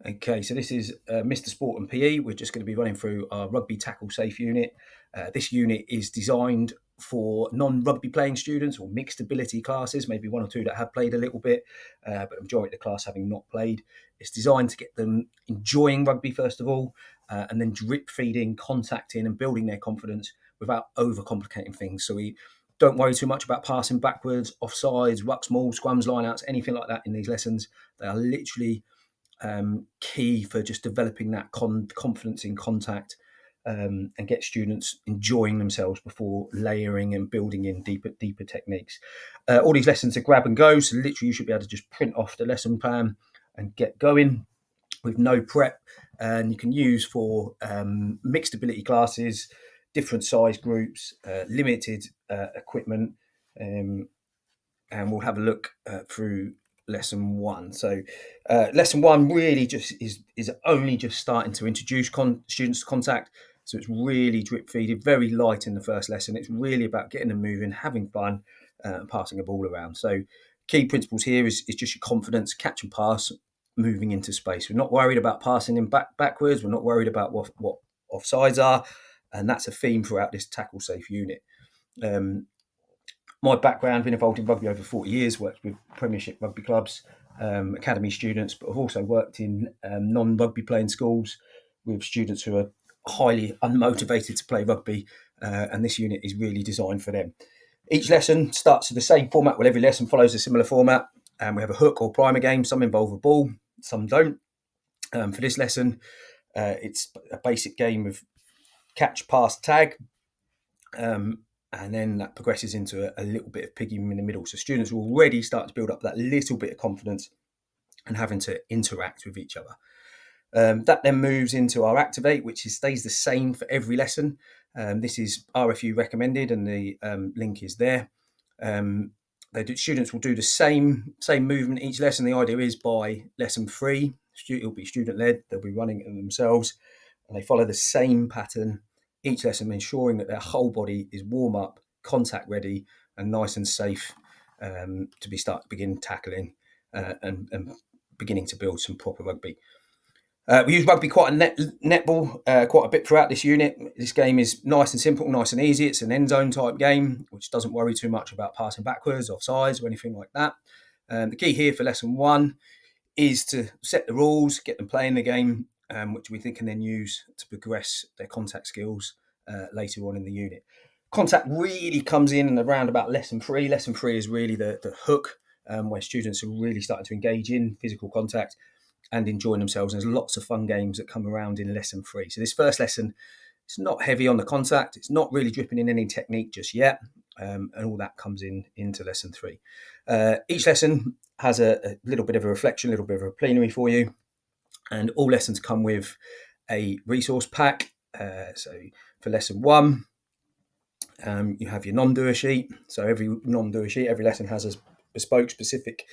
Okay, so this is Mr. Sport and PE. We're just going to be running through our Rugby Tackle Safe unit. This unit is designed for non-rugby playing students or mixed ability classes, maybe one or two that have played a little bit, but the majority of the class having not played. It's designed to get them enjoying rugby, first of all, and then drip feeding, contacting and building their confidence without overcomplicating things. So we don't worry too much about passing backwards, offsides, rucks, mauls, scrums, lineouts, anything like that in these lessons. They are literally key for just developing that confidence in contact and get students enjoying themselves before layering and building in deeper techniques. All these lessons are grab and go, so literally you should be able to just print off the lesson plan and get going with no prep. And you can use for mixed ability classes, different size groups, limited equipment, and we'll have a look through lesson one. So lesson one really just is only just starting to introduce students to contact. So it's really drip feeded, very light in the first lesson. It's really about getting them moving, having fun, and passing a ball around. So key principles here is just your confidence, catch and pass, moving into space. We're not worried about passing in backwards. We're not worried about what offsides are. And that's a theme throughout this tackle safe unit. My background, been involved in rugby over 40 years, worked with Premiership rugby clubs, academy students, but I've also worked in non-rugby playing schools with students who are highly unmotivated to play rugby, and this unit is really designed for them. Each lesson starts with the same format. Well, every lesson follows a similar format, and we have a hook or primer game. Some involve a ball, some don't. For this lesson, it's a basic game of catch, pass, tag. And then that progresses into a little bit of piggy in the middle. So students will already start to build up that little bit of confidence and having to interact with each other. That then moves into our activate, which stays the same for every lesson. This is RFU recommended, and the link is there. Students will do the same movement each lesson. The idea is by lesson 3, it'll be student-led. They'll be running it themselves, and they follow the same pattern each lesson, ensuring that their whole body is warm up, contact ready, and nice and safe to begin tackling and beginning to build some proper rugby. We use rugby netball quite a bit throughout this unit. This game is nice and simple, nice and easy. It's an end zone type game, which doesn't worry too much about passing backwards, offsides, or anything like that. The key here for lesson 1 is to set the rules, get them playing the game, which we can then use to progress their contact skills later on in the unit. Contact really comes in and around about lesson 3. Lesson 3 is really the hook where students are really starting to engage in physical contact and enjoying themselves. And there's lots of fun games that come around in lesson 3. So this first lesson, it's not heavy on the contact. It's not really dripping in any technique just yet. And all that comes into lesson 3. Each lesson has a little bit of a reflection, a little bit of a plenary for you. And all lessons come with a resource pack. So for lesson 1, you have your non-doer sheet. So every non-doer sheet, every lesson has a bespoke, specific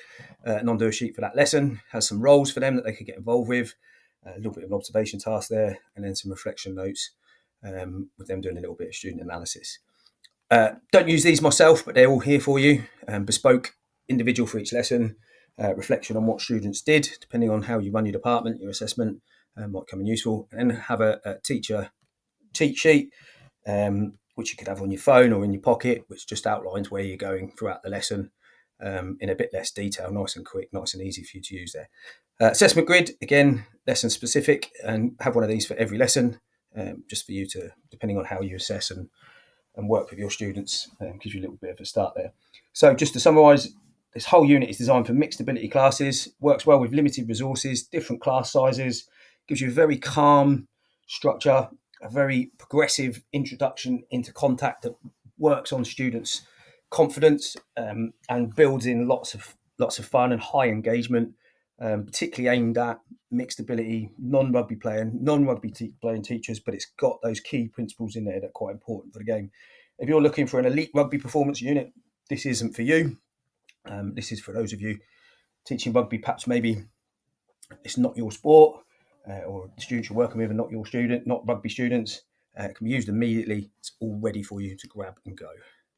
non-doer sheet for that lesson. Has some roles for them that they could get involved with. A little bit of an observation task there, and then some reflection notes with them doing a little bit of student analysis. Don't use these myself, but they're all here for you. Bespoke, individual for each lesson. Reflection on what students did, depending on how you run your department, your assessment might come in useful. And then have a teacher cheat sheet, which you could have on your phone or in your pocket, which just outlines where you're going throughout the lesson in a bit less detail, nice and quick, nice and easy for you to use there. Assessment grid, again, lesson specific, and have one of these for every lesson, just for you to, depending on how you assess and work with your students, gives you a little bit of a start there. So just to summarise, this whole unit is designed for mixed ability classes, works well with limited resources, different class sizes, gives you a very calm structure, a very progressive introduction into contact that works on students' confidence and builds in lots of fun and high engagement, particularly aimed at mixed ability, non-rugby playing teachers, but it's got those key principles in there that are quite important for the game. If you're looking for an elite rugby performance unit, this isn't for you. This is for those of you teaching rugby, perhaps maybe it's not your sport, or the students you're working with are not your student, not rugby students. It can be used immediately. It's all ready for you to grab and go.